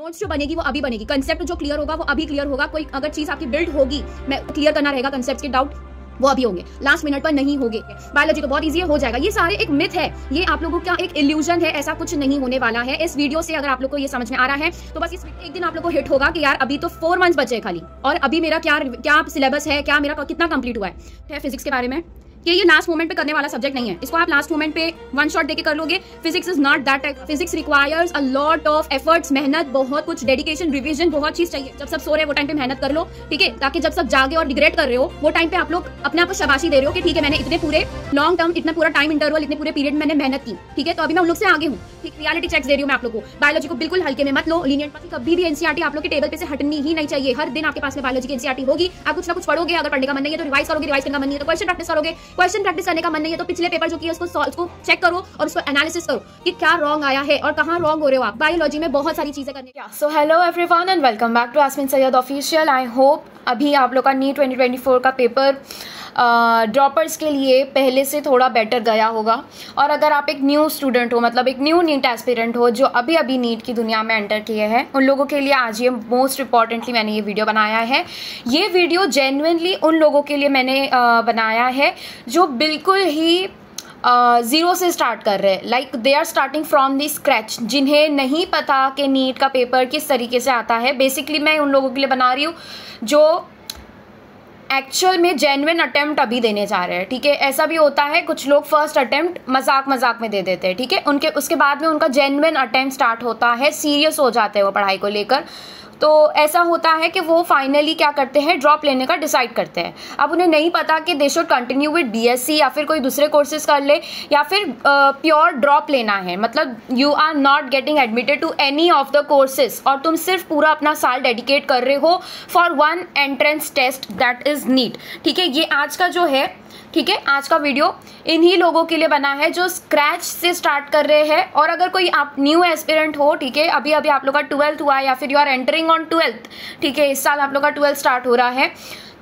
Notes जो बनेगी वो अभी बनेगी, कंसेप्ट जो क्लियर होगा वो अभी क्लियर होगा। कोई अगर चीज आपकी बिल्ड होगी, मैं क्लियर करना रहेगा कंसेप्ट के डाउट, वो अभी होंगे, लास्ट मिनट पर नहीं होंगे। बायोलॉजी तो बहुत इजी हो जाएगा। ये सारे एक मिथ है, ये आप लोगों का एक इल्यूजन है, ऐसा कुछ नहीं होने वाला है। इस वीडियो से अगर आप लोग को ये समझ में आ रहा है तो बस इस एक दिन आप लोग को हिट होगा कि यार अभी तो 4 मंथ्स बचे हैं खाली, और अभी मेरा क्या सिलेबस है, क्या मेरा कितना कंप्लीट हुआ है फिजिक्स के बारे में, कि ये लास्ट मोमेंट पे करने वाला सब्जेक्ट नहीं है। इसको आप लास्ट मोमेंट पे वन शॉट देके कर लोगे। Physics is not that type. Physics requires a lot of efforts, मेहनत, बहुत कुछ, डेडिकेशन, रिवीजन, बहुत चीज चाहिए। जब सब सो रहे हो वो टाइम पे मेहनत कर लो, ठीक है, ताकि जब सब जागे और रिग्रेट कर रहे हो वो टाइम पे आप लोग अपने आप को शाबाशी दे रहे हो कि ठीक है मैंने इतने पूरे लॉन्ग टर्म, इतना पूरा टाइम इंटरवल, इतने पूरे पीरियड में मैंने मेहनत की, ठीक है, तो अभी मैं उन लोग से आगे हूँ। ठीक, रियलिटी चेक्स दे रही हूँ मैं आप लोग को। बायोलॉजी को बिल्कुल हल्के में मत लो, लीनियंट मत। कभी भी एनसीईआरटी आप लोग के टेबल पे से हटनी ही नहीं चाहिए। हर दिन आपके पास में बायोलॉजी की एनसीईआरटी होगी। आप कुछ ना कुछ पढ़ोगे, अगर पढ़ने का मन नहीं है तो रिवाइज करोगे, रिवाइज करने का मन नहीं है तो क्वेश्चन प्रैक्टिस करोगे, क्वेश्चन प्रैक्टिस करने का मन नहीं है तो पिछले पेपर जो किया उसको चेक करो और उसको एनालिसिस करो कि क्या रॉन्ग आया है और कहाँ रॉन्ग हो रहे हो आप। बायोलॉजी में बहुत सारी चीजें करने की। So hello everyone and welcome back to Aasmin Syed official. I hope अभी आप लोग का नीट 2024 का पेपर ड्रॉपर्स के लिए पहले से थोड़ा बेटर गया होगा। और अगर आप एक न्यू स्टूडेंट हो, मतलब एक न्यू नीट एस्पिरेंट हो जो अभी अभी नीट की दुनिया में एंटर किए हैं, उन लोगों के लिए आज ये मोस्ट इम्पॉर्टेंटली मैंने ये वीडियो बनाया है। ये वीडियो जेन्युइनली उन लोगों के लिए मैंने बनाया है जो बिल्कुल ही ज़ीरो से स्टार्ट कर रहे हैं, like they are starting from the scratch, जिन्हें नहीं पता कि नीट का पेपर किस तरीके से आता है। बेसिकली मैं उन लोगों के लिए बना रही हूँ जो एक्चुअल में जेन्युइन अटेम्प्ट अभी देने जा रहे हैं, ठीक है। ऐसा भी होता है कुछ लोग फर्स्ट अटेम्प्ट मजाक में दे देते हैं, ठीक है, उनके उसके बाद में उनका जेन्युइन अटेम्प्ट स्टार्ट होता है, सीरियस हो जाते हैं वो पढ़ाई को लेकर। तो ऐसा होता है कि वो फाइनली क्या करते हैं, ड्रॉप लेने का डिसाइड करते हैं। अब उन्हें नहीं पता कि they should continue with BSc या फिर कोई दूसरे कोर्सेज कर ले या फिर प्योर ड्रॉप लेना है, मतलब you are not getting admitted to any of the courses और तुम सिर्फ पूरा अपना साल डेडिकेट कर रहे हो for one entrance test that is NEET, ठीक है। ये आज का जो है, ठीक है, आज का वीडियो इन्हीं लोगों के लिए बना है जो स्क्रैच से स्टार्ट कर रहे हैं। और अगर कोई आप न्यू एस्पिरेंट हो, ठीक है, अभी अभी आप लोग का 12th हुआ है या फिर you are entering on 12th, ठीक है, इस साल आप लोग का 12th स्टार्ट हो रहा है,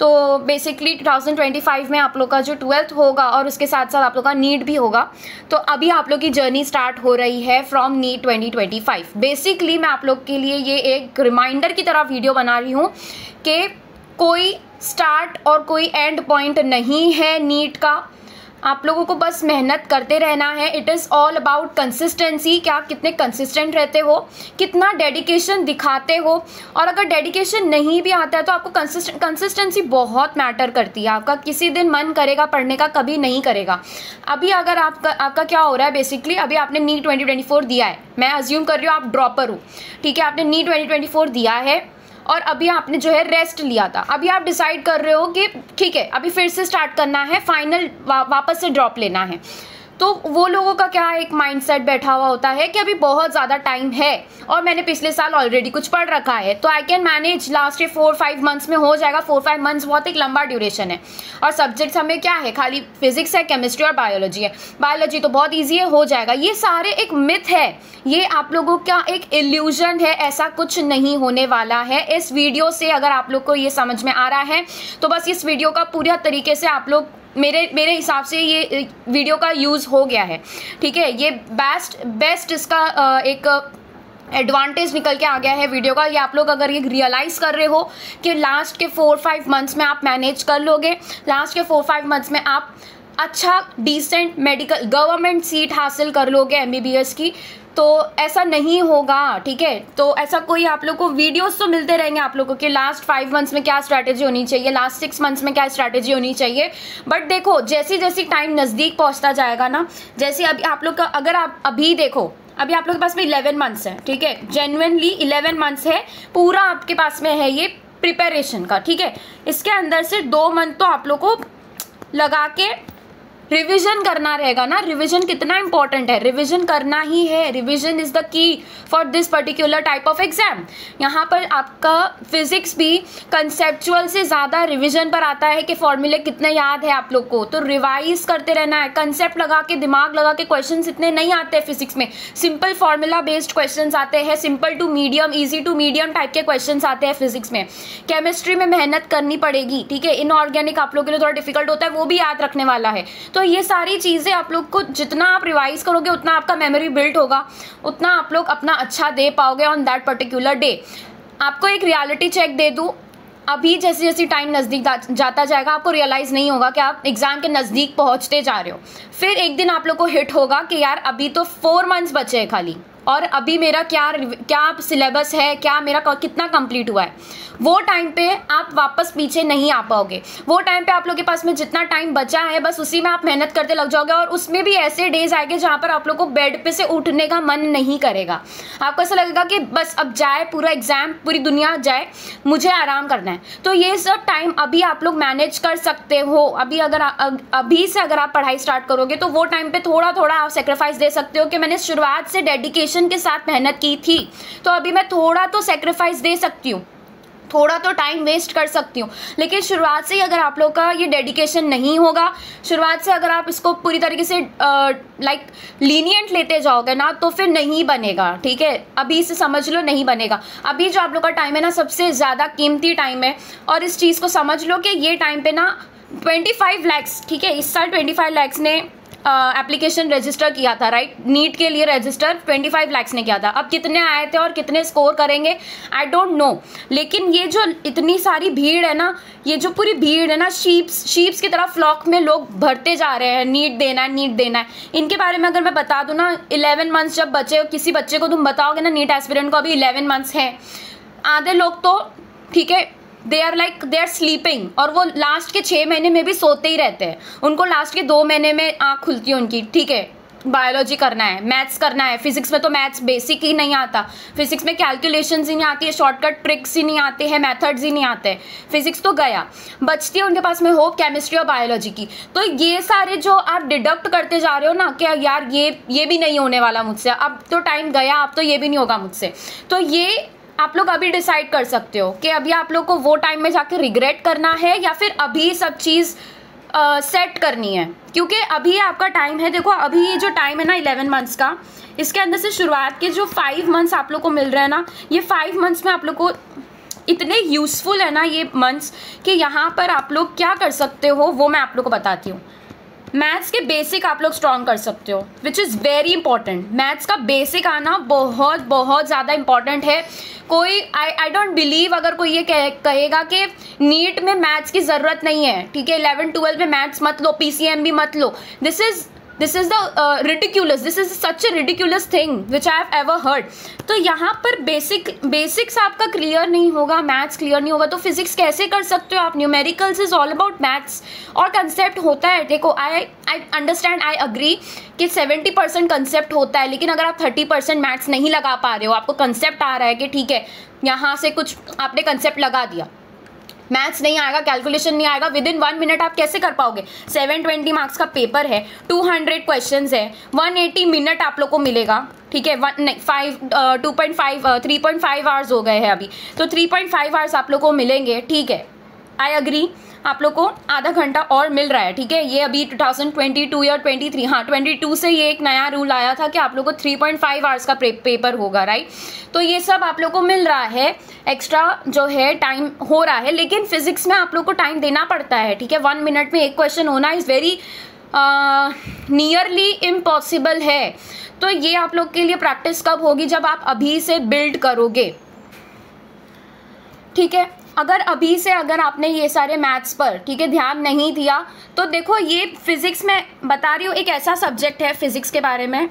तो बेसिकली 2025 में आप लोग का जो 12th होगा और उसके साथ साथ आप लोग का नीट भी होगा। तो अभी आप लोग की जर्नी स्टार्ट हो रही है फ्रॉम नीट 2025। बेसिकली मैं आप लोग के लिए ये एक रिमाइंडर की तरह वीडियो बना रही हूँ कि कोई स्टार्ट और कोई एंड पॉइंट नहीं है नीट का। आप लोगों को बस मेहनत करते रहना है। It is all about consistency, कि आप कितने कंसिस्टेंट रहते हो, कितना डेडिकेशन दिखाते हो। और अगर डेडिकेशन नहीं भी आता है तो आपको कंसिस्टेंसी बहुत मैटर करती है। आपका किसी दिन मन करेगा पढ़ने का, कभी नहीं करेगा। अभी अगर आपका क्या हो रहा है, बेसिकली अभी आपने नीट 2024 दिया है, मैं अज्यूम कर रही हूँ आप ड्रॉपर हो, ठीक है, आपने नीट 2024 दिया है और अभी आपने जो है रेस्ट लिया था। अभी आप डिसाइड कर रहे हो कि ठीक है अभी फिर से स्टार्ट करना है, फाइनल वापस से ड्रॉप लेना है। तो वो लोगों का क्या एक माइंडसेट बैठा हुआ होता है कि अभी बहुत ज़्यादा टाइम है और मैंने पिछले साल ऑलरेडी कुछ पढ़ रखा है तो I can manage, last 4-5 months में हो जाएगा। 4-5 मंथ्स बहुत एक लंबा ड्यूरेशन है और सब्जेक्ट्स हमें क्या है, खाली फिजिक्स है, केमिस्ट्री और बायोलॉजी है। बायोलॉजी तो बहुत ईजी है, हो जाएगा। ये सारे एक मिथ है, ये आप लोगों का एक इल्यूजन है, ऐसा कुछ नहीं होने वाला है। इस वीडियो से अगर आप लोग को ये समझ में आ रहा है तो बस इस वीडियो का पूरा तरीके से आप लोग, मेरे हिसाब से ये वीडियो का यूज़ हो गया है, ठीक है। ये बेस्ट इसका एक एडवांटेज निकल के आ गया है वीडियो का। ये आप लोग अगर ये रियलाइज़ कर रहे हो कि लास्ट के 4-5 मंथ्स में आप मैनेज कर लोगे, लास्ट के 4-5 मंथ्स में आप अच्छा डिसेंट मेडिकल गवर्नमेंट सीट हासिल कर लोगे एमबीबीएस की, तो ऐसा नहीं होगा, ठीक है। तो ऐसा कोई आप लोग को वीडियोस तो मिलते रहेंगे आप लोगों के लास्ट 5 मंथ्स में क्या स्ट्रैटेजी होनी चाहिए, लास्ट 6 मंथ्स में क्या स्ट्रैटेजी होनी चाहिए। बट देखो जैसी जैसी टाइम नज़दीक पहुंचता जाएगा ना, जैसे अभी आप लोग का, अगर आप अभी देखो, अभी आप लोग के पास में 11 मंथ्स है, ठीक है, जेन्युइनली 11 मंथ्स है पूरा आपके पास में है ये प्रिपरेशन का, ठीक है। इसके अंदर से 2 मंथ तो आप लोग को लगा के रिवीजन करना रहेगा ना। रिवीजन कितना इंपॉर्टेंट है, रिवीजन करना ही है। Revision is the key for this particular type of exam. यहाँ पर आपका फिजिक्स भी कंसेप्चुअल से ज़्यादा रिवीजन पर आता है कि फॉर्मूले कितने याद है आप लोग को, तो रिवाइज करते रहना है। कंसेप्ट लगा के, दिमाग लगा के क्वेश्चंस इतने नहीं आते हैं फिजिक्स में। सिंपल फॉर्मूला बेस्ड क्वेश्चंस आते हैं, simple to medium, easy to medium type के क्वेश्चंस आते हैं फिजिक्स में। केमिस्ट्री में मेहनत करनी पड़ेगी, ठीक है। इनऑर्गेनिक आप लोग के लिए थोड़ा डिफिकल्ट होता है, वो भी याद रखने वाला है। तो तो ये सारी चीज़ें आप लोग को जितना आप रिवाइज करोगे उतना आपका मेमोरी बिल्ड होगा, उतना आप लोग अपना अच्छा दे पाओगे ऑन दैट पर्टिकुलर डे। आपको एक रियलिटी चेक दे दूँ, अभी जैसे जैसे टाइम नज़दीक जाता जाएगा आपको रियलाइज़ नहीं होगा कि आप एग्ज़ाम के नज़दीक पहुंचते जा रहे हो। फिर एक दिन आप लोग को हिट होगा कि यार अभी तो 4 मंथ्स बचे हैं खाली, और अभी मेरा क्या सिलेबस है, क्या मेरा कितना कंप्लीट हुआ है। वो टाइम पे आप वापस पीछे नहीं आ पाओगे। वो टाइम पे आप लोग के पास में जितना टाइम बचा है बस उसी में आप मेहनत करते लग जाओगे, और उसमें भी ऐसे डेज आएंगे जहाँ पर आप लोग को बेड पे से उठने का मन नहीं करेगा। आपको ऐसा लगेगा कि बस अब जाए पूरा एग्जाम, पूरी दुनिया जाए, मुझे आराम करना है। तो ये सब टाइम अभी आप लोग मैनेज कर सकते हो। अभी से अगर आप पढ़ाई स्टार्ट करोगे तो वो टाइम पे थोड़ा थोड़ा आप सेक्रीफाइस दे सकते हो कि मैंने शुरुआत से डेडिकेशन के साथ मेहनत की थी, तो अभी मैं थोड़ा तो सेक्रीफाइस दे सकती हूँ, थोड़ा तो टाइम वेस्ट कर सकती हूँ। लेकिन शुरुआत से ही अगर आप लोग का ये डेडिकेशन नहीं होगा, शुरुआत से अगर आप इसको पूरी तरीके से लाइक लीनियंट लेते जाओगे ना, तो फिर नहीं बनेगा। ठीक है, अभी से समझ लो नहीं बनेगा। अभी जो आप लोग का टाइम है ना, सबसे ज़्यादा कीमती टाइम है, और इस चीज़ को समझ लो कि ये टाइम पे ना 25 लाख, ठीक है, इस साल 25 लाख ने एप्लीकेशन रजिस्टर किया था, राइट, नीट के लिए रजिस्टर 25 लाख ने किया था। अब कितने आए थे और कितने स्कोर करेंगे आई डोंट नो, लेकिन ये जो इतनी सारी भीड़ है ना, ये जो पूरी भीड़ है ना, शीप्स की तरह फ्लॉक में लोग भरते जा रहे हैं, नीट देना है, नीट देना है। इनके बारे में अगर मैं बता दूं ना, 11 मंथ्स जब बचे, किसी बच्चे को तुम बताओगे ना नीट एस्पिरेंट को अभी 11 मंथ्स है, आधे लोग तो ठीक है दे आर स्लीपिंग, और वो लास्ट के 6 महीने में भी सोते ही रहते हैं। उनको लास्ट के 2 महीने में आँख खुलती है उनकी। ठीक है, बायोलॉजी करना है, मैथ्स करना है, फिजिक्स में तो मैथ्स बेसिक ही नहीं आता, फिजिक्स में कैलकुलेशंस ही नहीं आती है, शॉर्टकट ट्रिक्स ही नहीं आते हैं, मेथड्स ही नहीं आते हैं, फिजिक्स तो गया। बचती है उनके पास में होप केमिस्ट्री और बायोलॉजी की। तो ये सारे जो आप डिडक्ट करते जा रहे हो ना कि यार ये भी नहीं होने वाला मुझसे, अब तो टाइम गया, अब तो ये भी नहीं होगा मुझसे, तो ये आप लोग अभी डिसाइड कर सकते हो कि अभी आप लोग को वो टाइम में जाके रिग्रेट करना है या फिर अभी सब चीज़ सेट करनी है। क्योंकि अभी आपका टाइम है, देखो अभी ये जो टाइम है ना 11 मंथ्स का, इसके अंदर से शुरुआत के जो 5 मंथ्स आप लोग को मिल रहे हैं ना, ये 5 मंथ्स में आप लोग को इतने यूजफुल है ना ये मंथ्स, कि यहाँ पर आप लोग क्या कर सकते हो वो मैं आप लोग को बताती हूँ। मैथ्स के बेसिक आप लोग स्ट्रॉन्ग कर सकते हो, which is very important. Maths का बेसिक आना बहुत बहुत ज़्यादा इंपॉर्टेंट है। कोई आई डोंट बिलीव अगर कोई ये कहेगा कि नीट में मैथ्स की ज़रूरत नहीं है, ठीक है, 11-12 में मैथ्स मत लो, PCM भी मत लो, this is the ridiculous, this is such a ridiculous thing which I have ever heard. तो यहाँ पर बेसिक्स आपका क्लियर नहीं होगा, मैथ्स क्लियर नहीं होगा, तो फिजिक्स कैसे कर सकते हो आप? Numericals is all about maths, और कंसेप्ट होता है। देखो आई अंडरस्टैंड, आई अग्री कि 70% कंसेप्ट होता है, लेकिन अगर आप 30% मैथ्स नहीं लगा पा रहे हो, आपको कंसेप्ट आ रहा है कि ठीक है यहाँ से कुछ आपने कंसेप्ट लगा दिया, मैथ्स नहीं आएगा, कैलकुलेशन नहीं आएगा, विद इन 1 मिनट आप कैसे कर पाओगे? 720 मार्क्स का पेपर है, 200 क्वेश्चंस है, 180 मिनट आप लोग को मिलेगा, ठीक है, 3.5 आवर्स हो गए हैं अभी, तो 3.5 आवर्स आप लोग को मिलेंगे, ठीक है, आई अग्री, आप लोग को आधा घंटा और मिल रहा है, ठीक है। ये अभी 2022 या 23, हाँ 22 से ये एक नया रूल आया था कि आप लोग को 3.5 आवर्स का पेपर होगा, राइट। तो ये सब आप लोग को मिल रहा है, एक्स्ट्रा जो है टाइम हो रहा है, लेकिन फिजिक्स में आप लोग को टाइम देना पड़ता है, ठीक है। 1 मिनट में एक क्वेश्चन होना इज़ वेरी नियरली इम्पॉसिबल है। तो ये आप लोग के लिए प्रैक्टिस कब होगी? जब आप अभी से बिल्ड करोगे, ठीक है। अगर अभी से अगर आपने ये सारे मैथ्स पर, ठीक है, ध्यान नहीं दिया, तो देखो ये फिजिक्स में बता रही हूँ, एक ऐसा सब्जेक्ट है फिजिक्स के बारे में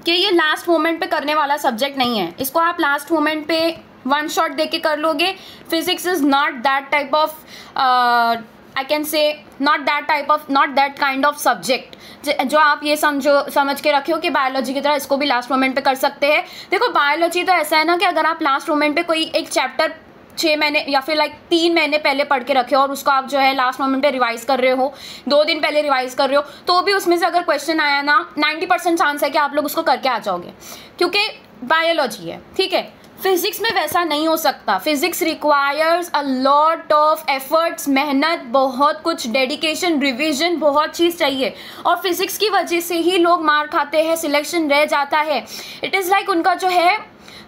कि ये लास्ट मोमेंट पे करने वाला सब्जेक्ट नहीं है। इसको आप लास्ट मोमेंट पे 1 शॉट दे के कर लोगे। Physics is not that type of I can say not that kind of subject जो आप ये समझ के रखे हो कि बायोलॉजी की तरह इसको भी लास्ट मोमेंट पे कर सकते हैं। देखो बायोलॉजी तो ऐसा है ना कि अगर आप लास्ट मोमेंट पे कोई एक चैप्टर 6 महीने या फिर 3 महीने पहले पढ़ के रखे हो और उसको आप जो है लास्ट मोमेंट पे रिवाइज कर रहे हो, 2 दिन पहले रिवाइज कर रहे हो, तो भी उसमें से अगर क्वेश्चन आया ना 90% चांस है कि आप लोग उसको करके आ जाओगे, क्योंकि बायोलॉजी है, ठीक है। फिजिक्स में वैसा नहीं हो सकता। Physics requires a lot of efforts, मेहनत, बहुत कुछ, डेडिकेशन, रिविजन, बहुत चीज़ चाहिए, और फिजिक्स की वजह से ही लोग मार खाते हैं, सिलेक्शन रह जाता है। इट इज़ लाइक उनका जो है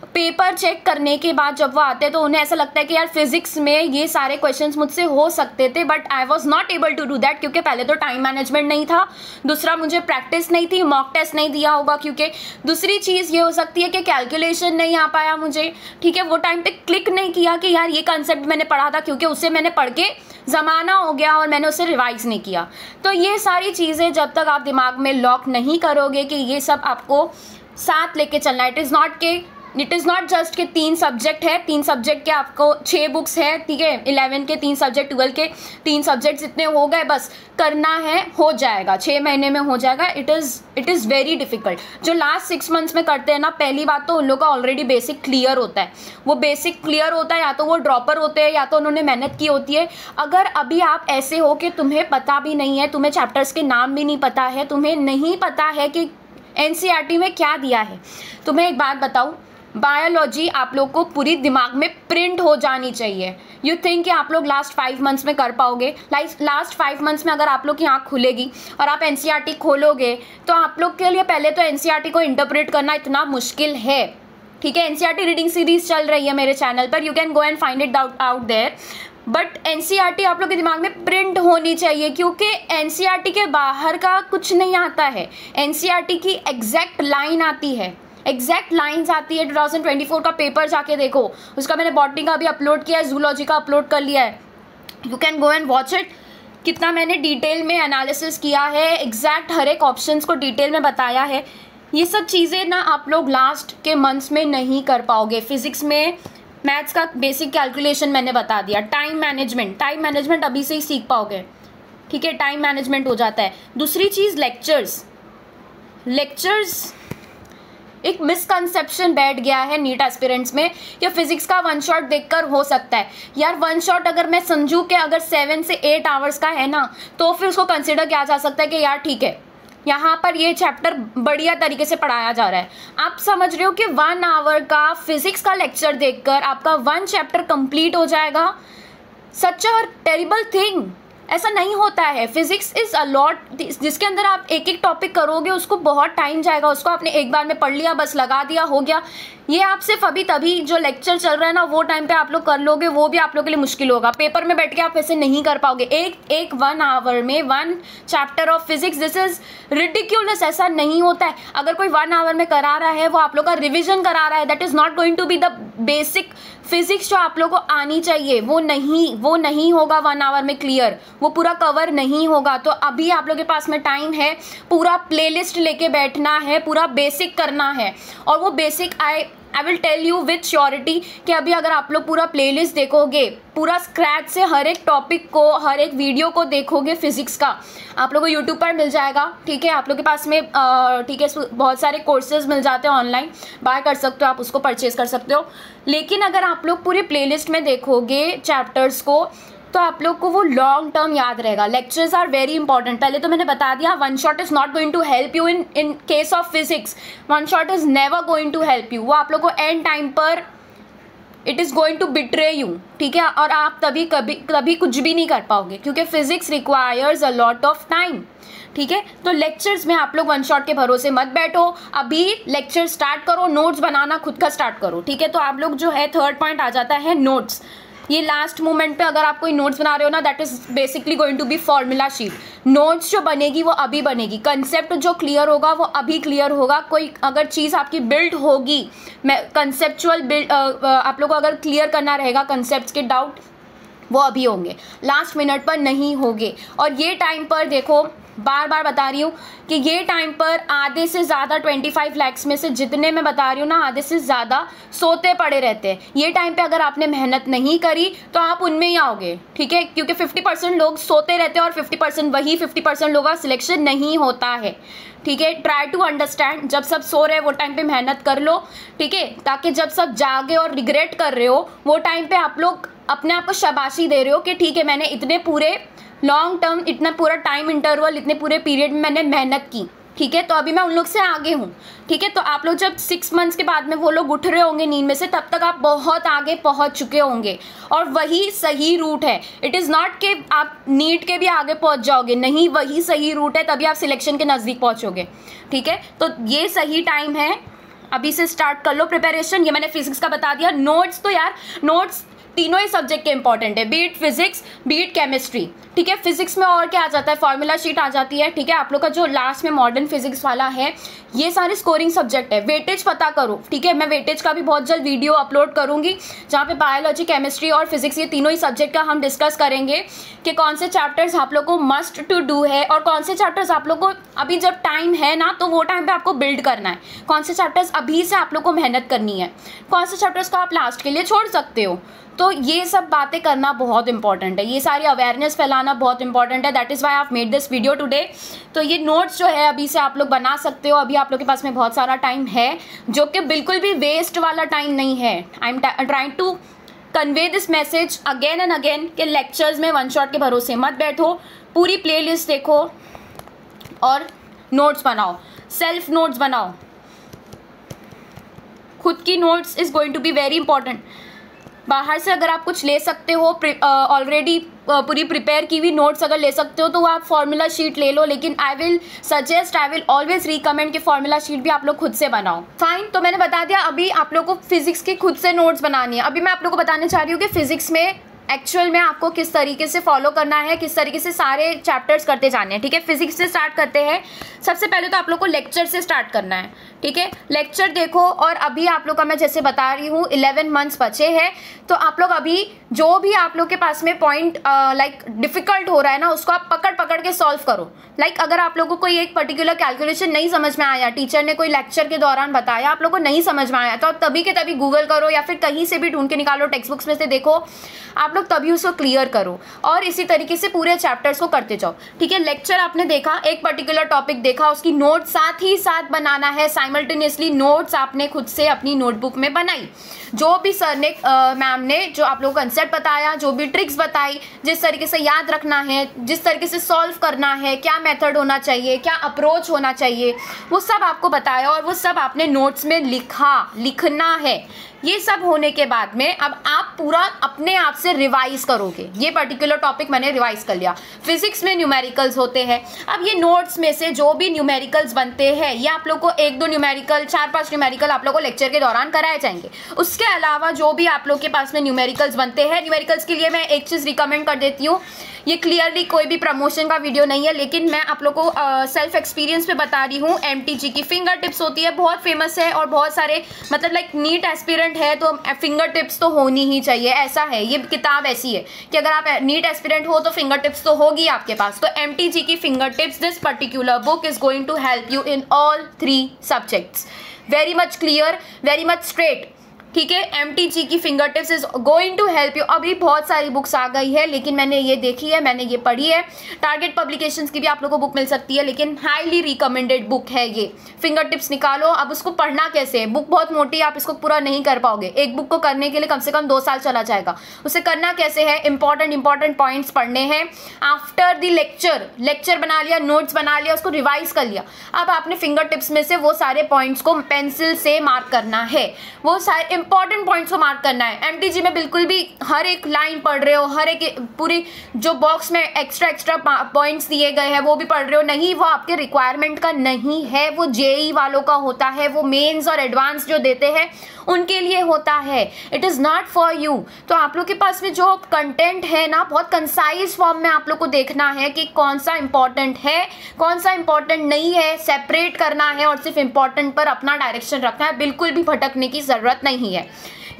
पेपर चेक करने के बाद जब वो आते हैं तो उन्हें ऐसा लगता है कि यार फिजिक्स में ये सारे क्वेश्चंस मुझसे हो सकते थे, but I was not able to do that, क्योंकि पहले तो टाइम मैनेजमेंट नहीं था, दूसरा मुझे प्रैक्टिस नहीं थी, मॉक टेस्ट नहीं दिया होगा, क्योंकि दूसरी चीज़ ये हो सकती है कि कैलकुलेशन नहीं आ पाया मुझे, ठीक है, वो टाइम पे क्लिक नहीं किया कि यार ये कंसेप्ट मैंने पढ़ा था, क्योंकि उसे मैंने पढ़ के ज़माना हो गया और मैंने उसे रिवाइज नहीं किया। तो ये सारी चीज़ें जब तक आप दिमाग में लॉक नहीं करोगे कि ये सब आपको साथ लेके चलना, इट इज़ नॉट जस्ट कि 3 सब्जेक्ट है, 3 सब्जेक्ट के आपको 6 बुक्स है, ठीक है, 11 के 3 सब्जेक्ट, 12 के 3 सब्जेक्ट्स इतने हो गए, बस करना है, हो जाएगा, 6 महीने में हो जाएगा। It is very difficult. जो लास्ट 6 मंथ्स में करते हैं ना, पहली बात तो उन लोगों का ऑलरेडी बेसिक क्लियर होता है, वो बेसिक क्लियर होता है, या तो वो ड्रॉपर होते हैं या तो उन्होंने मेहनत की होती है। अगर अभी आप ऐसे हो कि तुम्हें पता भी नहीं है, तुम्हें चैप्टर्स के नाम भी नहीं पता है, तुम्हें नहीं पता है कि NCERT में क्या दिया है, तुम्हें एक बात बताऊँ, बायोलॉजी आप लोग को पूरी दिमाग में प्रिंट हो जानी चाहिए। यू थिंक कि आप लोग लास्ट 5 मंथ्स में कर पाओगे? लास्ट 5 मंथ्स में अगर आप लोग की आँख खुलेगी और आप NCERT खोलोगे तो आप लोग के लिए पहले तो NCERT को इंटरप्रेट करना इतना मुश्किल है, ठीक है। NCERT रीडिंग सीरीज चल रही है मेरे चैनल पर, you can go and find it out there, but NCERT आप लोग के दिमाग में प्रिंट होनी चाहिए, क्योंकि NCERT के बाहर का कुछ नहीं आता है। NCERT की एग्जैक्ट लाइन आती है, एग्जैक्ट लाइंस आती है। 2024 का पेपर जाके देखो, उसका मैंने बॉटनी का भी अपलोड किया है, जूलॉजी का अपलोड कर लिया है, you can go and watch it. कितना मैंने डिटेल में एनालिसिस किया है, एग्जैक्ट हर एक ऑप्शंस को डिटेल में बताया है। ये सब चीज़ें ना आप लोग लास्ट के मंथ्स में नहीं कर पाओगे। फिजिक्स में मैथ्स का बेसिक कैलकुलेशन मैंने बता दिया, टाइम मैनेजमेंट अभी से ही सीख पाओगे, ठीक है, टाइम मैनेजमेंट हो जाता है। दूसरी चीज़ लेक्चर्स एक मिसकंसेप्शन बैठ गया है नीट एस्पिरेंट्स में कि फिजिक्स का 1 शॉट देखकर हो सकता है। यार 1 शॉट अगर मैं समझूं कि अगर 7 से 8 आवर्स का है ना, तो फिर उसको कंसिडर किया जा सकता है कि यार ठीक है, यहाँ पर ये चैप्टर बढ़िया तरीके से पढ़ाया जा रहा है। आप समझ रहे हो कि 1 आवर का फिजिक्स का लेक्चर देखकर आपका 1 चैप्टर कंप्लीट हो जाएगा? सच अ टेरिबल थिंग, ऐसा नहीं होता है। फिजिक्स इज अ लॉट, जिसके अंदर आप एक एक टॉपिक करोगे उसको बहुत टाइम जाएगा, उसको आपने एक बार में पढ़ लिया, बस लगा दिया, हो गया। ये आप सिर्फ अभी तभी जो लेक्चर चल रहा है ना, वो टाइम पे आप लोग कर लोगे, वो भी आप लोग के लिए मुश्किल होगा। पेपर में बैठ के आप ऐसे नहीं कर पाओगे, एक 1 आवर में 1 chapter of physics, this is ridiculous. ऐसा नहीं होता है। अगर कोई 1 आवर में करा रहा है, वो आप लोग का रिविजन करा रहा है, that is not going to be the basic physics जो आप लोग को आनी चाहिए, वो नहीं होगा 1 आवर में क्लियर, वो पूरा कवर नहीं होगा। तो अभी आप लोग के पास में टाइम है, पूरा प्लेलिस्ट लेके बैठना है, पूरा बेसिक करना है। और वो basic I will tell you with surety कि अभी अगर आप लोग पूरा प्लेलिस्ट देखोगे, पूरा स्क्रैच से हर एक टॉपिक को, हर एक वीडियो को देखोगे फिजिक्स का, आप लोगों को यूट्यूब पर मिल जाएगा, ठीक है। आप लोग के पास में ठीक है, बहुत सारे कोर्सेज मिल जाते हैं, ऑनलाइन बाय कर सकते हो, आप उसको परचेज कर सकते हो। लेकिन अगर आप लोग पूरे प्लेलिस्ट में देखोगे चैप्टर्स को, तो आप लोग को वो लॉन्ग टर्म याद रहेगा। Lectures are very important. पहले तो मैंने बता दिया, 1 shot is not going to help you in case of physics. 1 shot is never going to help you. वो आप लोग को एंड टाइम पर it is going to betray you, ठीक है। और आप कभी कुछ भी नहीं कर पाओगे, क्योंकि physics requires a lot of time, ठीक है। तो लेक्चर्स में आप लोग 1 शॉट के भरोसे मत बैठो, अभी लेक्चर स्टार्ट करो, नोट्स बनाना खुद का स्टार्ट करो, ठीक है। तो आप लोग जो है, 3rd पॉइंट आ जाता है नोट्स। ये लास्ट मोमेंट पे अगर आप कोई नोट्स बना रहे हो ना, that is basically going to be formula sheet. Notes जो बनेगी वो अभी बनेगी, कंसेप्ट जो क्लियर होगा वो अभी क्लियर होगा। कोई अगर चीज़ आपकी बिल्ड होगी, कंसेप्चुअल बिल्ड आप लोग को अगर क्लियर करना रहेगा, कंसेप्ट के डाउट वो अभी होंगे, लास्ट मिनट पर नहीं होंगे। और ये टाइम पर देखो, बार बार बता रही हूँ कि ये टाइम पर आधे से ज़्यादा 25 लाख में से जितने मैं बता रही हूँ ना, आधे से ज़्यादा सोते पड़े रहते हैं। ये टाइम पे अगर आपने मेहनत नहीं करी तो आप उनमें ही आओगे, ठीक है, क्योंकि 50% लोग सोते रहते हैं और 50% लोगों का सिलेक्शन नहीं होता है, ठीक है। ट्राई टू अंडरस्टैंड, जब सब सो रहे हैं वो टाइम पे मेहनत कर लो, ठीक है, ताकि जब सब जागे और रिग्रेट कर रहे हो, वो टाइम पे आप लोग अपने आप को शाबाशी दे रहे हो कि ठीक है, मैंने इतने पूरे लॉन्ग टर्म, इतना पूरा टाइम इंटरवल, इतने पूरे पीरियड में मैंने मेहनत की, ठीक है। तो अभी मैं उन लोग से आगे हूँ, ठीक है। तो आप लोग जब 6 मंथ्स के बाद में वो लोग उठ रहे होंगे नींद में से, तब तक आप बहुत आगे पहुँच चुके होंगे, और वही सही रूट है। इट इज़ नॉट कि आप नीट के भी आगे पहुँच जाओगे, नहीं, वही सही रूट है, तभी आप सिलेक्शन के नज़दीक पहुँचोगे, ठीक है। तो ये सही टाइम है अभी से स्टार्ट कर लो प्रिपरेशन। ये मैंने फिजिक्स का बता दिया। नोट्स तो यार नोट्स तीनों ही सब्जेक्ट के इंपॉर्टेंट है, बीट फिजिक्स बीट केमिस्ट्री, ठीक है। फिजिक्स में और क्या आ जाता है, फॉर्मूला शीट आ जाती है, ठीक है। आप लोग का जो लास्ट में मॉडर्न फिजिक्स वाला है, ये सारे स्कोरिंग सब्जेक्ट है। वेटेज पता करो, ठीक है। मैं वेटेज का भी बहुत जल्द वीडियो अपलोड करूंगी जहाँ पे बायोलॉजी केमिस्ट्री और फिजिक्स ये तीनों ही सब्जेक्ट का हम डिस्कस करेंगे कि कौन से चैप्टर्स आप लोग को मस्ट टू डू है और कौन से चैप्टर्स आप लोग को अभी जब टाइम है ना तो वो टाइम पे आपको बिल्ड करना है, कौन से चैप्टर्स अभी से आप लोग को मेहनत करनी है, कौन से चैप्टर्स को आप लास्ट के लिए छोड़ सकते हो। तो ये सब बातें करना बहुत इंपॉर्टेंट है, ये सारी अवेयरनेस फैलाना बहुत इंपॉर्टेंट है। That is why I have made this video today. तो ये नोट्स जो है अभी से आप लोग बना सकते हो, अभी आप लोग के पास में बहुत सारा टाइम है जो कि बिल्कुल भी वेस्ट वाला टाइम नहीं है। I am trying to convey this message again and again कि लेक्चर्स में वन शॉट के भरोसे मत बैठो, पूरी प्लेलिस्ट देखो और नोट्स बनाओ, सेल्फ नोट्स बनाओ। खुद की notes is going to be very important. बाहर से अगर आप कुछ ले सकते हो, ऑलरेडी पूरी प्रिपेयर की हुई नोट्स अगर ले सकते हो तो आप फॉर्मूला शीट ले लो, लेकिन आई विल ऑलवेज रिकमेंड कि फॉर्मूला शीट भी आप लोग खुद से बनाओ। फाइन, तो मैंने बता दिया अभी आप लोग को फिजिक्स की खुद से नोट्स बनानी है। अभी मैं आप लोग को बताने चाह रही हूँ कि फिजिक्स में एक्चुअल में आपको किस तरीके से फॉलो करना है, किस तरीके से सारे चैप्टर्स करते जाने हैं, ठीक है। फिजिक्स से स्टार्ट करते हैं। सबसे पहले तो आप लोग को लेक्चर से स्टार्ट करना है, ठीक है। लेक्चर देखो, और अभी आप लोग का मैं जैसे बता रही हूँ 11 मंथ्स बचे हैं, तो आप लोग अभी जो भी आप लोग के पास में पॉइंट लाइक डिफिकल्ट हो रहा है ना, उसको आप पकड़ पकड़ के सॉल्व करो। लाइक अगर आप लोगों को कोई एक पर्टिकुलर कैलकुलेशन नहीं समझ में आया, टीचर ने कोई लेक्चर के दौरान बताया, आप लोग को नहीं समझ में आया, तो आप तभी के तभी गूगल करो या फिर कहीं से भी ढूंढ के निकालो, टेक्स्ट बुक्स में से देखो, आप लोग तभी उसको क्लियर करो और इसी तरीके से पूरे चैप्टर्स को करते जाओ, ठीक है। लेक्चर आपने देखा, एक पर्टिकुलर टॉपिक देखा, उसकी नोट साथ ही साथ बनाना है। साइमल्टेनियसली नोट्स आपने खुद से अपनी नोटबुक में बनाई। जो भी सर ने मैम ने जो आप लोगों को कंसेप्ट बताया, जो भी ट्रिक्स बताई, जिस तरीके से याद रखना है, जिस तरीके से सॉल्व करना है, क्या मेथड होना चाहिए, क्या अप्रोच होना चाहिए, वो सब आपको बताया और वो सब आपने नोट्स में लिखना है। ये सब होने के बाद में अब आप पूरा अपने आप से रिवाइज करोगे। ये पर्टिकुलर टॉपिक मैंने रिवाइज कर लिया। फिजिक्स में न्यूमेरिकल्स होते हैं। अब ये नोट्स में से जो भी न्यूमेरिकल्स बनते हैं, ये आप लोग को 1-2 न्यूमेरिकल, 4-5 न्यूमेरिकल आप लोग को लेक्चर के दौरान कराए जाएंगे। उसके अलावा जो भी आप लोग के पास में न्यूमेरिकल्स बनते हैं, न्यूमेरिकल्स के लिए मैं एक चीज़ रिकमेंड कर देती हूँ। ये क्लियरली कोई भी प्रमोशन का वीडियो नहीं है, लेकिन मैं आप लोग को सेल्फ एक्सपीरियंस पे बता रही हूँ। MTG की फिंगर टिप्स होती है, बहुत फेमस है और बहुत सारे मतलब लाइक नीट एस्पिरेंट है तो फिंगर टिप्स तो होनी ही चाहिए, ऐसा है। ये किताब ऐसी है कि अगर आप नीट एस्पिरेंट हो तो फिंगर टिप्स तो होगी आपके पास। तो MTG की finger tips, this particular book is going to help you in all 3 subjects. Very much clear, very much straight, ठीक है। MTG की finger tips is going to help you. अभी बहुत सारी बुक्स आ गई है, लेकिन मैंने ये देखी है, मैंने ये पढ़ी है। टारगेट पब्लिकेशंस की भी आप लोगों को बुक मिल सकती है, लेकिन हाईली रिकमेंडेड बुक है ये। फिंगर टिप्स निकालो। अब उसको पढ़ना कैसे है, बुक बहुत मोटी है, आप इसको पूरा नहीं कर पाओगे। एक बुक को करने के लिए कम से कम 2 साल चला जाएगा। उसे करना कैसे है, इंपॉर्टेंट पॉइंट्स पढ़ने हैं। आफ्टर द लेक्चर बना लिया, नोट्स बना लिया, उसको रिवाइज कर लिया। अब आपने फिंगर टिप्स में से वो सारे पॉइंट्स को पेंसिल से मार्क करना है, वो सारे इंपॉर्टेंट पॉइंट्स को मार्क करना है। MTG में बिल्कुल भी हर एक लाइन पढ़ रहे हो, हर एक पूरी जो बॉक्स में एक्स्ट्रा पॉइंट्स दिए गए हैं वो भी पढ़ रहे हो, नहीं, वो आपके रिक्वायरमेंट का नहीं है। वो JEE वालों का होता है, वो मेंस और एडवांस जो देते हैं उनके लिए होता है। It is not for you. तो आप लोग के पास में जो कंटेंट है ना, बहुत कंसाइज फॉर्म में आप लोग को देखना है कि कौन सा इंपॉर्टेंट है, कौन सा इंपॉर्टेंट नहीं है, सेपरेट करना है और सिर्फ इंपॉर्टेंट पर अपना डायरेक्शन रखना है। बिल्कुल भी भटकने की जरूरत नहीं है।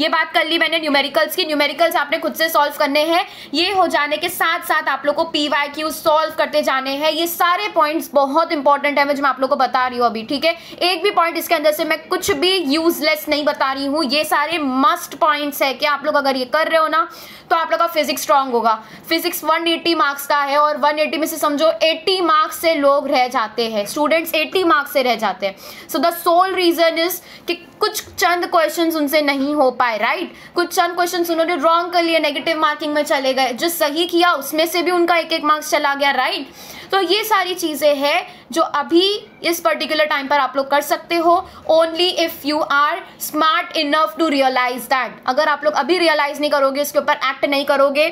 ये बात कर ली मैंने न्यूमेरिकल्स की। न्यूमेरिकल्स आपने खुद से सॉल्व करने हैं। ये हो जाने के साथ साथ आप लोग को PYQ सॉल्व करते जाने हैं। ये सारे पॉइंट्स बहुत इंपॉर्टेंट है, जो मैं आप लोग को बता रही हूँ अभी, ठीक है। एक भी पॉइंट इसके अंदर से मैं कुछ भी यूजलेस नहीं बता रही हूँ। ये सारे मस्ट पॉइंट्स है कि आप लोग अगर ये कर रहे हो ना तो आप लोग का फिजिक्स स्ट्रांग होगा। फिजिक्स 180 मार्क्स का है और 180 में से समझो 80 मार्क्स से लोग रह जाते हैं, स्टूडेंट्स 80 मार्क्स से रह जाते हैं। So the sole reason is कि कुछ चंद क्वेश्चंस उनसे नहीं हो पाए, राइट। कुछ चंद क्वेश्चंस उन्होंने रॉन्ग कर लिए, नेगेटिव मार्किंग में चले गए। जो सही किया उसमें से भी उनका 1-1 मार्क्स चला गया, राइट। तो ये सारी चीजें हैं जो अभी इस पर्टिकुलर टाइम पर आप लोग कर सकते हो, only if you are smart enough to realise that. अगर आप लोग अभी रियलाइज नहीं करोगे, इसके ऊपर एक्ट नहीं करोगे,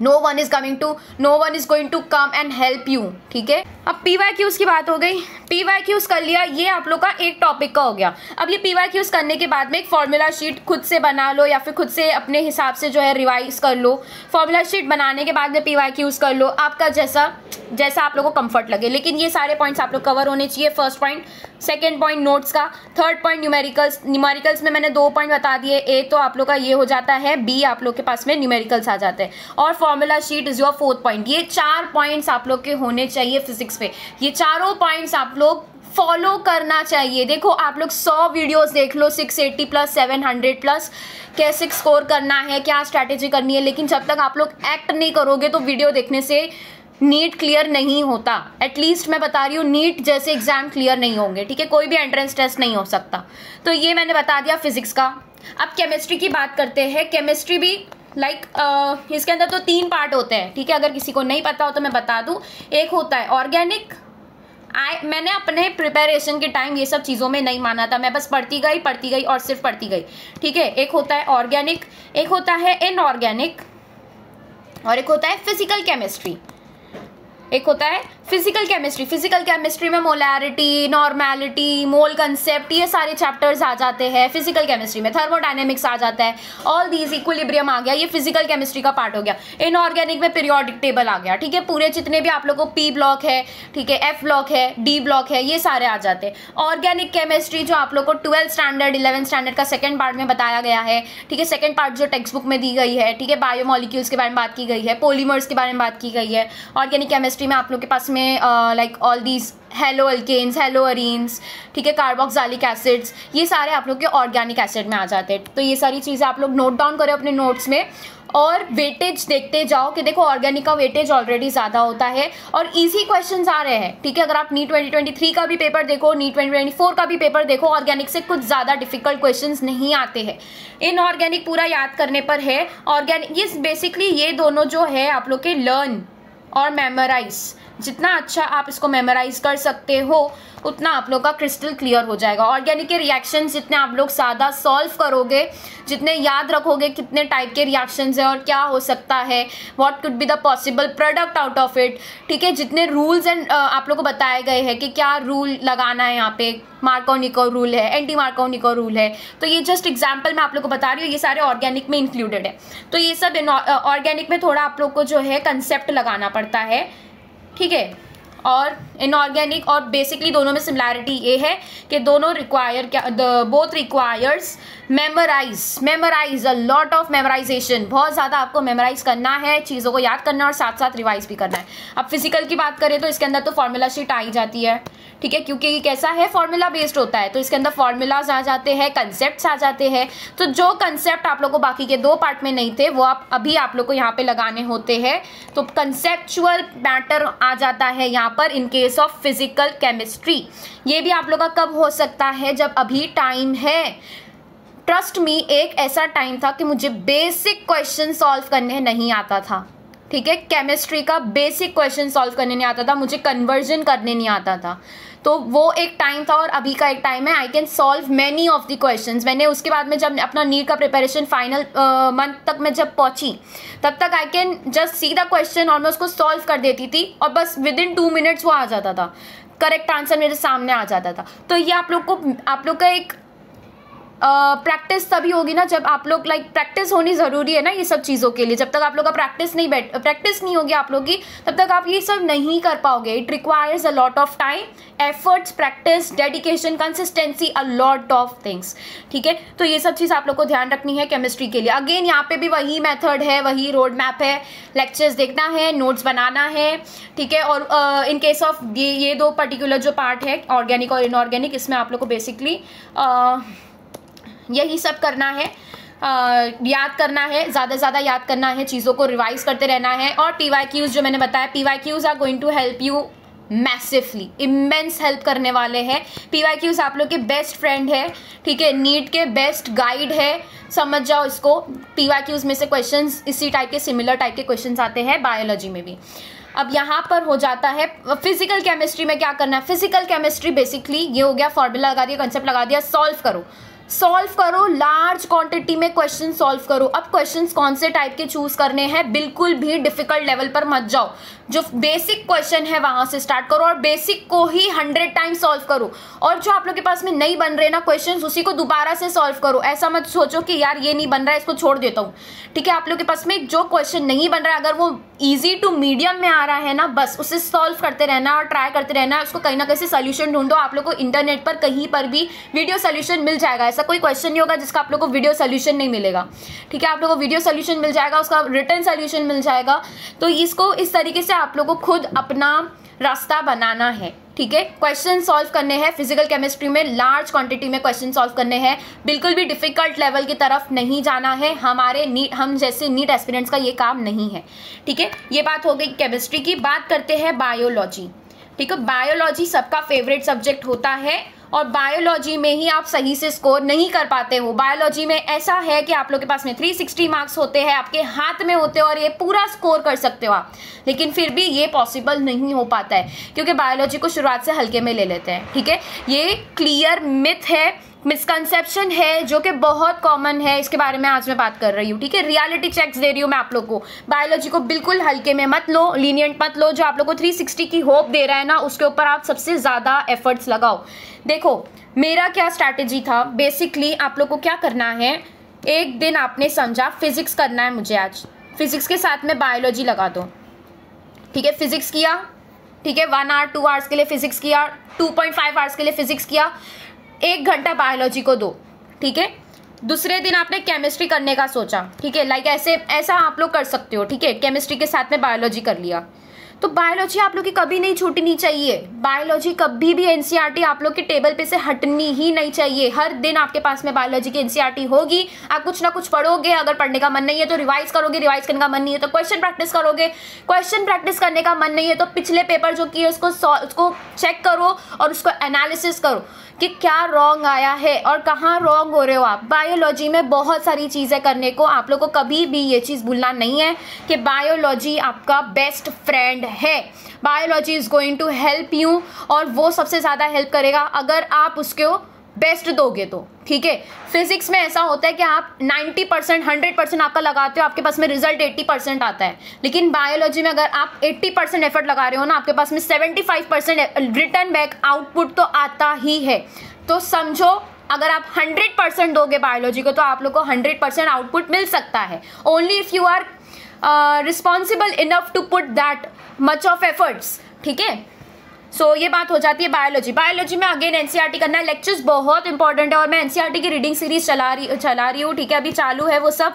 no one is going to come and help you, ठीक है। अब PYQs की बात हो गई, PYQs कर लिया, ये आप लोग का एक टॉपिक का हो गया। अब ये PYQs करने के बाद में एक फॉर्मूला शीट खुद से बना लो या फिर खुद से अपने हिसाब से जो है रिवाइज कर लो। फॉर्मूला शीट बनाने के बाद में PYQs कर लो, आपका जैसा आप लोग को कंफर्ट लगे, लेकिन ये सारे पॉइंट्स आप लोग कवर होने चाहिए। First point, second point notes का, थर्ड पॉइंट न्यूमेरिकल्स में मैंने 2 पॉइंट बता दिए। ए तो आप लोग का ये हो जाता है, बी आप लोग के पास में न्यूमेरिकल्स आ जाते हैं, और formula sheet is your 4th point. ये 4 पॉइंट्स आप लोग के होने चाहिए फिजिक्स पे। ये चारों पॉइंट्स आप लोग फॉलो करना चाहिए। देखो आप लोग 100 वीडियोस देख लो, 680 प्लस 700 प्लस, कैसे स्कोर करना है, क्या स्ट्रैटेजी करनी है, लेकिन जब तक आप लोग एक्ट नहीं करोगे तो वीडियो देखने से नीट क्लियर नहीं होता। एटलीस्ट मैं बता रही हूँ, नीट जैसे एग्जाम क्लियर नहीं होंगे, ठीक है, कोई भी एंट्रेंस टेस्ट नहीं हो सकता। तो ये मैंने बता दिया फिजिक्स का। अब केमिस्ट्री की बात करते हैं। केमिस्ट्री भी इसके अंदर तो 3 पार्ट होते हैं, ठीक है, अगर किसी को नहीं पता हो तो मैं बता दूं। एक होता है ऑर्गेनिक। मैंने अपने प्रिपरेशन के टाइम ये सब चीज़ों में नहीं माना था, मैं बस पढ़ती गई और सिर्फ पढ़ती गई, ठीक है। एक होता है ऑर्गेनिक, एक होता है इनऑर्गेनिक, और एक होता है फिजिकल केमिस्ट्री। एक होता है फिजिकल केमिस्ट्री। फिजिकल केमिस्ट्री में मोलैरिटी, नॉर्मेलिटी, मोल कंसेप्ट, ये सारे चैप्टर्स आ जाते हैं फिजिकल केमिस्ट्री में। थर्मोडायनेमिक्स आ जाता है, ऑल दीज, इक्विलिब्रियम आ गया, ये फिजिकल केमिस्ट्री का पार्ट हो गया। इनऑर्गेनिक में पीरियोडिक टेबल आ गया, ठीक है, पूरे जितने भी आप लोग को P ब्लॉक है, ठीक है, F ब्लॉक है, D ब्लॉक है, ये सारे आ जाते हैं। ऑर्गेनिक केमिस्ट्री जो आप लोग को 12th स्टैंडर्ड 11th स्टैंडर्ड का सेकंड पार्ट में बताया गया है, ठीक है, सेकंड पार्ट जो टेक्स्ट बुक में दी गई है, ठीक है, बायोमोलिक्यूल्स के बारे में बात की गई है, पॉलीमर्स के बारे में बात की गई है। ऑर्गेनिक केमिस्ट्री में आप लोग के पास में like all these haloalkanes, haloarenes, ठीक है, कार्बोक्सिलिक एसिड्स, ये सारे आप लोग के ऑर्गेनिक एसिड में आ जाते हैं। तो ये सारी चीज़ें आप लोग नोट डाउन करें अपने नोट्स में, और वेटेज देखते जाओ कि देखो ऑर्गेनिक का वेटेज ऑलरेडी ज़्यादा होता है और इजी क्वेश्चंस आ रहे हैं, ठीक है। अगर आप नीट 2023 का भी पेपर देखो, नीट 2024 का भी पेपर देखो, ऑर्गेनिक से कुछ ज़्यादा डिफिकल्ट क्वेश्चंस नहीं आते हैं। इनऑर्गेनिक पूरा याद करने पर है। ऑर्गेनिक ये बेसिकली ये दोनों जो है आप लोग के लर्न और मेमोराइज, जितना अच्छा आप इसको मेमोराइज कर सकते हो उतना आप लोग का क्रिस्टल क्लियर हो जाएगा। ऑर्गेनिक के रिएक्शंस जितने आप लोग ज़्यादा सॉल्व करोगे, जितने याद रखोगे कितने टाइप के रिएक्शंस हैं और क्या हो सकता है, what could be the possible product out of it, ठीक है, जितने रूल्स एंड आप लोग को बताए गए हैं कि क्या रूल लगाना है, यहाँ पे मार्कोनिको रूल है, एंटी मार्कोनिको रूल है, तो ये जस्ट एग्जाम्पल मैं आप लोग को बता रही हूँ, ये सारे ऑर्गेनिक में इंक्लूडेड है। तो ये सब ऑर्गेनिक में थोड़ा आप लोग को जो है कंसेप्ट लगाना पड़ता है, ठीक है। और इनऑर्गेनिक और बेसिकली दोनों में सिमिलैरिटी ये है कि दोनों both requires memorise a lot of memorisation. बहुत ज़्यादा आपको मेमोराइज करना है, चीज़ों को याद करना है और साथ साथ रिवाइज भी करना है। अब फिजिकल की बात करें तो इसके अंदर तो फॉर्मूला शीट आ ही जाती है, ठीक है, क्योंकि ये कैसा है, फॉर्मूला बेस्ड होता है, तो इसके अंदर फॉर्मूलाज आ जाते हैं, कंसेप्ट आ जाते हैं। तो जो कंसेप्ट आप लोग को बाकी के 2 पार्ट में नहीं थे वो आप लोग को यहाँ पे लगाने होते हैं। तो कंसेप्चुअल मैटर आ जाता है यहाँ पर इन केस ऑफ फिजिकल केमिस्ट्री। ये भी आप लोग का कब हो सकता है, जब अभी टाइम है। ट्रस्ट मी, एक ऐसा टाइम था कि मुझे बेसिक क्वेश्चन सॉल्व करने नहीं आता था, ठीक है, केमिस्ट्री का बेसिक क्वेश्चन सॉल्व करने नहीं आता था, मुझे कन्वर्जन करने नहीं आता था। तो वो एक टाइम था और अभी का एक टाइम है। I can solve many of the questions. मैंने उसके बाद में जब अपना नीट का प्रिपरेशन फाइनल मंथ तक मैं जब पहुंची तब तक I can just see the question और मैं उसको सॉल्व कर देती थी और बस विद इन 2 मिनट्स वो आ जाता था, करेक्ट आंसर मेरे सामने आ जाता था। तो ये आप लोग का एक प्रैक्टिस तभी होगी ना जब आप लोग प्रैक्टिस होनी ज़रूरी है ना ये सब चीज़ों के लिए। जब तक आप लोग का प्रैक्टिस नहीं होगी आप लोग की, तब तक आप ये सब नहीं कर पाओगे। It requires a lot of time, efforts, practice, dedication, consistency, a lot of things, ठीक है। तो ये सब चीज़ आप लोग को ध्यान रखनी है केमिस्ट्री के लिए। अगेन यहाँ पे भी वही मेथड है, वही रोड मैप है, लेक्चर्स देखना है, नोट्स बनाना है, ठीक है। और इन केस ऑफ ये 2 पर्टिकुलर जो पार्ट है ऑर्गेनिक और इनऑर्गेनिक, इसमें आप लोग को बेसिकली यही सब करना है, याद करना है, ज़्यादा से ज़्यादा याद करना है, चीज़ों को रिवाइज करते रहना है। और PYQs जो मैंने बताया, PYQs are going to help you massively, immense help करने वाले हैं। PYQs आप लोग के बेस्ट फ्रेंड है, ठीक है, नीट के बेस्ट गाइड है, समझ जाओ इसको। PYQs में से क्वेश्चंस इसी टाइप के, सिमिलर टाइप के क्वेश्चंस आते हैं बायोलॉजी में भी। अब यहाँ पर हो जाता है फिजिकल केमिस्ट्री में क्या करना है। फिजिकल केमिस्ट्री बेसिकली ये हो गया, फॉर्मूला लगा दिया, कंसेप्ट लगा दिया, सॉल्व करो। सॉल्व करो, लार्ज क्वांटिटी में क्वेश्चन सॉल्व करो। अब क्वेश्चंस कौन से टाइप के चूज करने हैं, बिल्कुल भी डिफिकल्ट लेवल पर मत जाओ, जो बेसिक क्वेश्चन है वहां से स्टार्ट करो और बेसिक को ही 100 टाइम्स सॉल्व करो। और जो आप लोग के पास में नहीं बन रहे ना क्वेश्चंस, उसी को दोबारा से सॉल्व करो। ऐसा मत सोचो कि यार ये नहीं बन रहा है इसको छोड़ देता हूँ, ठीक है। आप लोग के पास में जो क्वेश्चन नहीं बन रहा है, अगर वो इजी टू मीडियम में आ रहा है ना, बस उसे सॉल्व करते रहना और ट्राई करते रहना, उसको कहीं ना कहीं सोल्यूशन ढूंढो। आप लोग को इंटरनेट पर कहीं पर भी वीडियो सोल्यूशन मिल जाएगा, ऐसा कोई क्वेश्चन नहीं होगा जिसका आप लोग को वीडियो सोल्यूशन नहीं मिलेगा, ठीक है। आप लोग को वीडियो सोल्यूशन मिल जाएगा, उसका रिटन सोल्यूशन मिल जाएगा। तो इसको इस तरीके से आप लोग को खुद अपना रास्ता बनाना है, ठीक है। क्वेश्चन सॉल्व करने हैं फिजिकल केमिस्ट्री में, लार्ज क्वांटिटी में क्वेश्चन सॉल्व करने हैं, बिल्कुल भी डिफिकल्ट लेवल की तरफ नहीं जाना है। हम जैसे नीट एस्पिरेंट्स का ये काम नहीं है, ठीक है। ये बात हो गई केमिस्ट्री की। बात करते हैं बायोलॉजी, ठीक है। बायोलॉजी सबका फेवरेट सब्जेक्ट होता है और बायोलॉजी में ही आप सही से स्कोर नहीं कर पाते हो। बायोलॉजी में ऐसा है कि आप लोग के पास में 360 मार्क्स होते हैं, आपके हाथ में होते हो और ये पूरा स्कोर कर सकते हो आप, लेकिन फिर भी ये पॉसिबल नहीं हो पाता है क्योंकि बायोलॉजी को शुरुआत से हल्के में ले लेते हैं, ठीक है। ये क्लियर मिथ है, मिसकंसेप्शन है जो कि बहुत कॉमन है, इसके बारे में आज मैं बात कर रही हूँ, ठीक है। रियलिटी चेक्स दे रही हूँ मैं आप लोग को। बायोलॉजी को बिल्कुल हल्के में मत लो, लीनियंट मत लो। जो आप लोग को 360 की होप दे रहा है ना, उसके ऊपर आप सबसे ज़्यादा एफर्ट्स लगाओ। देखो मेरा क्या स्ट्रैटेजी था, बेसिकली आप लोग को क्या करना है, एक दिन आपने समझा फिजिक्स करना है मुझे, आज फिजिक्स के साथ में बायोलॉजी लगा दो, ठीक है। फिजिक्स किया, ठीक है, 1 आवर 2 आवर्स के लिए फिजिक्स किया, 2.5 आवर्स के लिए फिजिक्स किया, 1 घंटा बायोलॉजी को दो, ठीक है। दूसरे दिन आपने केमिस्ट्री करने का सोचा, ठीक है, लाइक ऐसा आप लोग कर सकते हो, ठीक है। केमिस्ट्री के साथ में बायोलॉजी कर लिया, तो बायोलॉजी आप लोग की कभी नहीं छूटनी चाहिए। बायोलॉजी कभी भी एनसीईआरटी आप लोग के टेबल पे से हटनी ही नहीं चाहिए। हर दिन आपके पास में बायोलॉजी की एनसीईआरटी होगी, आप कुछ ना कुछ पढ़ोगे। अगर पढ़ने का मन नहीं है तो रिवाइज करोगे, रिवाइज करने का मन नहीं है तो क्वेश्चन प्रैक्टिस करोगे, क्वेश्चन प्रैक्टिस करने का मन नहीं है तो पिछले पेपर जो किए उसको चेक करो और उसको एनालिसिस करो कि क्या रॉन्ग आया है और कहाँ रॉन्ग हो रहे हो आप। बायोलॉजी में बहुत सारी चीज़ें करने को, आप लोग को कभी भी ये चीज़ भूलना नहीं है कि बायोलॉजी आपका बेस्ट फ्रेंड है। Biology is going to help you और वो सबसे ज़्यादा हेल्प करेगा अगर आप उसको बेस्ट दोगे तो, ठीक है। फिजिक्स में ऐसा होता है कि आप 90% 100% आपका लगाते हो, आपके पास में रिजल्ट 80% आता है, लेकिन बायोलॉजी में अगर आप 80% एफर्ट लगा रहे हो ना, आपके पास में 75% रिटर्न बैक आउटपुट तो आता ही है। तो समझो अगर आप 100% दोगे बायोलॉजी को तो आप लोग को 100% आउटपुट मिल सकता है, only if you are responsible enough to put that much of efforts, ठीक है। सो ये बात हो जाती है बायोलॉजी में अगेन एनसीईआरटी करना है। लेक्चर्स बहुत इंपॉर्टेंट है और मैं एनसीईआरटी की रीडिंग सीरीज चला रही हूँ, ठीक है, अभी चालू है वो सब।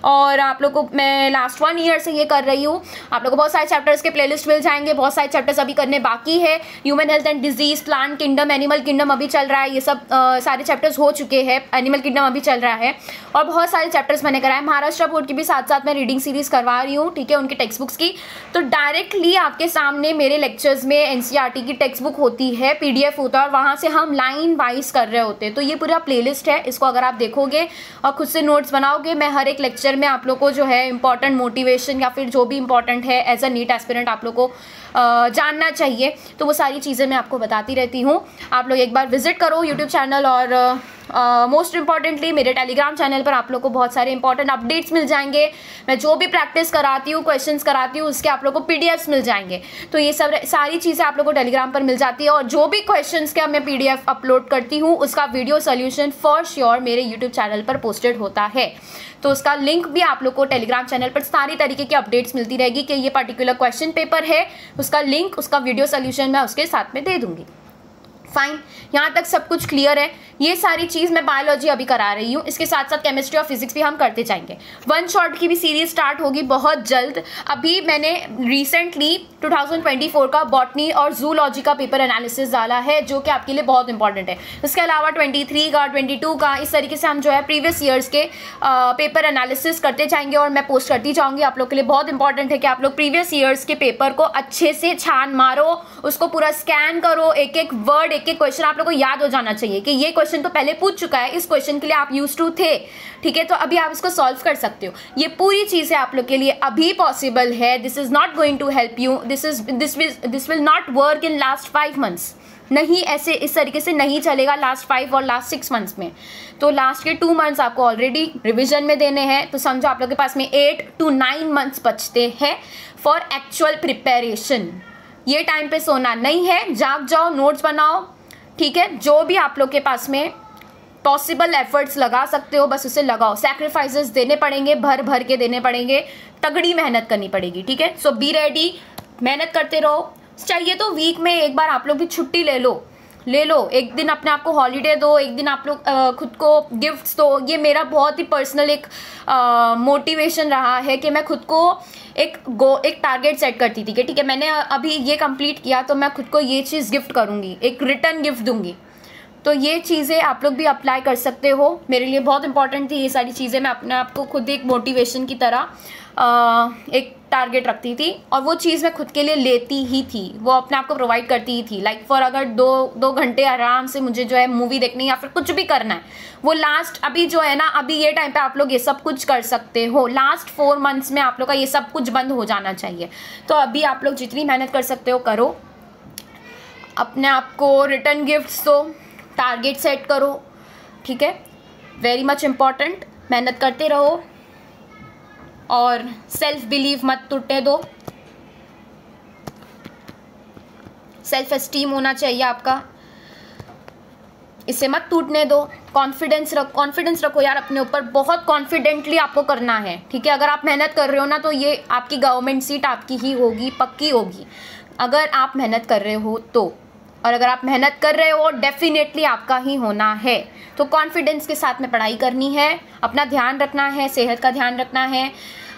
और आप लोग को मैं लास्ट 1 ईयर से ये कर रही हूँ। आप लोग को बहुत सारे चैप्टर्स के प्लेलिस्ट मिल जाएंगे, बहुत सारे चैप्टर्स अभी करने बाकी है। Human health and disease, plant kingdom, animal kingdom अभी चल रहा है, ये सब सारे चैप्टर्स हो चुके हैं। एनिमल किंगडम अभी चल रहा है और बहुत सारे चैप्टर्स मैंने कराए। महाराष्ट्र बोर्ड की भी साथ साथ मैं रीडिंग सीरीज करवा रही हूँ, ठीक है, उनकी टेक्स्ट बुक्स की। तो डायरेक्टली आपके सामने मेरे लेक्चर्स में एनसीईआरटी की टेक्स्ट बुक होती है, पीडीएफ होता है और वहाँ से हम लाइन वाइज कर रहे होते हैं। तो ये पूरा प्लेलिस्ट है, इसको अगर आप देखोगे और खुद से नोट्स बनाओगे, मैं हर एक लेक्चर में आप लोग को जो है इंपॉर्टेंट मोटिवेशन या फिर जो भी इंपॉर्टेंट है एज अ नीट एस्पिरेंट आप लोग को जानना चाहिए, तो वो सारी चीज़ें मैं आपको बताती रहती हूँ। आप लोग एक बार विजिट करो यूट्यूब चैनल और मोस्ट इंपॉर्टेंटली मेरे टेलीग्राम चैनल पर आप लोग को बहुत सारे इंपॉर्टेंट अपडेट्स मिल जाएंगे। मैं जो भी प्रैक्टिस कराती हूँ, क्वेश्चंस कराती हूँ, उसके आप लोग को पीडीएफ्स मिल जाएंगे। तो ये सब सारी चीज़ें आप लोग को टेलीग्राम पर मिल जाती है और जो भी क्वेश्चंस का मैं पीडीएफ अपलोड करती हूँ उसका वीडियो सोल्यूशन फॉर श्योर मेरे यूट्यूब चैनल पर पोस्टेड होता है। तो उसका लिंक भी आप लोग को टेलीग्राम चैनल पर सारी तरीके की अपडेट्स मिलती रहेगी कि ये पर्टिकुलर क्वेश्चन पेपर है, उसका लिंक, उसका वीडियो सोल्यूशन मैं उसके साथ में दे दूंगी। फाइन, यहाँ तक सब कुछ क्लियर है। ये सारी चीज़ मैं बायोलॉजी अभी करा रही हूँ, इसके साथ साथ केमिस्ट्री और फिजिक्स भी हम करते जाएंगे। 1 शॉट की भी सीरीज स्टार्ट होगी बहुत जल्द। अभी मैंने रिसेंटली 2024 का बॉटनी और जूलॉजी का पेपर एनालिसिस डाला है जो कि आपके लिए बहुत इंपॉर्टेंट है। इसके अलावा 23 का, 22 का, इस तरीके से हम जो है प्रीवियस ईयर्स के पेपर एनालिसिस करते जाएंगे और मैं पोस्ट करती जाऊँगी। आप लोग के लिए बहुत इंपॉर्टेंट है कि आप लोग प्रीवियस ईयर्स के पेपर को अच्छे से छान मारो, उसको पूरा स्कैन करो, एक एक वर्ड, एक एक क्वेश्चन आप लोग को याद हो जाना चाहिए कि ये क्वेश्चन तो पहले पूछ चुका है, इस क्वेश्चन के लिए आप यूज्ड टू थे, ठीक है, तो अभी आप इसको सॉल्व कर सकते हो। ये पूरी चीजें आप लोग के लिए अभी पॉसिबल है। This is not going to help you, this will not work in last 5 months, नहीं, ऐसे इस तरीके से नहीं चलेगा लास्ट 5 और लास्ट 6 मंथ्स में। तो लास्ट के 2 मंथ्स आपको ऑलरेडी रिविजन में देने हैं, तो समझो आप लोग के पास में 8 to 9 मंथ्स बचते हैं फॉर एक्चुअल प्रिपरेशन। ये टाइम पे सोना नहीं है, जाग जाओ, नोट्स बनाओ, ठीक है। जो भी आप लोग के पास में पॉसिबल एफर्ट्स लगा सकते हो बस उसे लगाओ। सैक्रिफाइसेस देने पड़ेंगे, भर भर के देने पड़ेंगे, तगड़ी मेहनत करनी पड़ेगी, ठीक है। सो बी रेडी, मेहनत करते रहो। चाहिए तो वीक में एक बार आप लोग भी छुट्टी ले लो, एक दिन अपने आप को हॉलीडे दो, एक दिन आप लोग खुद को गिफ्ट्स दो। ये मेरा बहुत ही पर्सनल एक मोटिवेशन रहा है कि मैं खुद को एक टारगेट सेट करती थी कि ठीक है, मैंने अभी ये कंप्लीट किया तो मैं खुद को ये चीज़ गिफ्ट करूँगी, एक रिटर्न गिफ्ट दूंगी। तो ये चीज़ें आप लोग भी अप्लाई कर सकते हो। मेरे लिए बहुत इंपॉर्टेंट थी ये सारी चीज़ें। मैं अपने आप को खुद एक मोटिवेशन की तरह एक टारगेट रखती थी और वो चीज़ मैं खुद के लिए लेती ही थी, वो अपने आप को प्रोवाइड करती ही थी। लाइक फॉर अगर 2 घंटे आराम से मुझे जो है मूवी देखनी या फिर कुछ भी करना है, वो लास्ट अभी जो है ना, अभी ये टाइम पे आप लोग ये सब कुछ कर सकते हो। लास्ट 4 मंथ्स में आप लोग का ये सब कुछ बंद हो जाना चाहिए। तो अभी आप लोग जितनी मेहनत कर सकते हो करो, अपने आप को रिटर्न गिफ्ट्स दो, टारगेट सेट करो, ठीक है। वेरी मच इम्पॉर्टेंट, मेहनत करते रहो और सेल्फ बिलीव मत टूटने दो। सेल्फ एस्टीम होना चाहिए आपका, इसे मत टूटने दो। कॉन्फिडेंस रखो यार अपने ऊपर, बहुत कॉन्फिडेंटली आपको करना है, ठीक है। अगर आप मेहनत कर रहे हो ना तो ये आपकी गवर्नमेंट सीट आपकी ही होगी, पक्की होगी, अगर आप मेहनत कर रहे हो तो। और अगर आप मेहनत कर रहे हो डेफिनेटली आपका ही होना है। तो कॉन्फिडेंस के साथ में पढ़ाई करनी है, अपना ध्यान रखना है, सेहत का ध्यान रखना है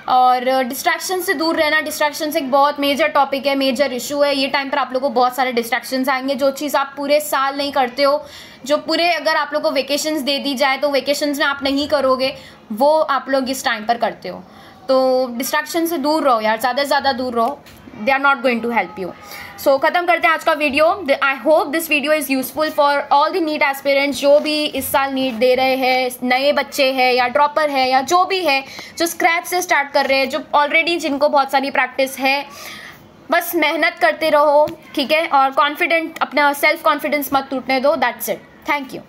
और डिस्ट्रैक्शन से दूर रहना। डिस्ट्रैक्शन एक बहुत मेजर टॉपिक है, मेजर इशू है। ये टाइम पर आप लोगों को बहुत सारे डिस्ट्रैक्शंस आएंगे, जो चीज़ आप पूरे साल नहीं करते हो, जो पूरे अगर आप लोग को वेकेशंस दे दी जाए तो वेकेशंस में आप नहीं करोगे, वो आप लोग इस टाइम पर करते हो। तो डिस्ट्रैक्शन से दूर रहो यार, ज़्यादा से ज़्यादा दूर रहो, they are not going to help you. So ख़त्म करते हैं आज का video. I hope this video is useful for all the NEET aspirants जो भी इस साल नीट दे रहे हैं, नए बच्चे हैं या ड्रॉपर है या जो भी है, जो स्क्रैच से स्टार्ट कर रहे हैं, जो ऑलरेडी जिनको बहुत सारी प्रैक्टिस है। बस मेहनत करते रहो, ठीक है, और कॉन्फिडेंट, अपना सेल्फ कॉन्फिडेंस मत टूटने दो। That's it, thank you.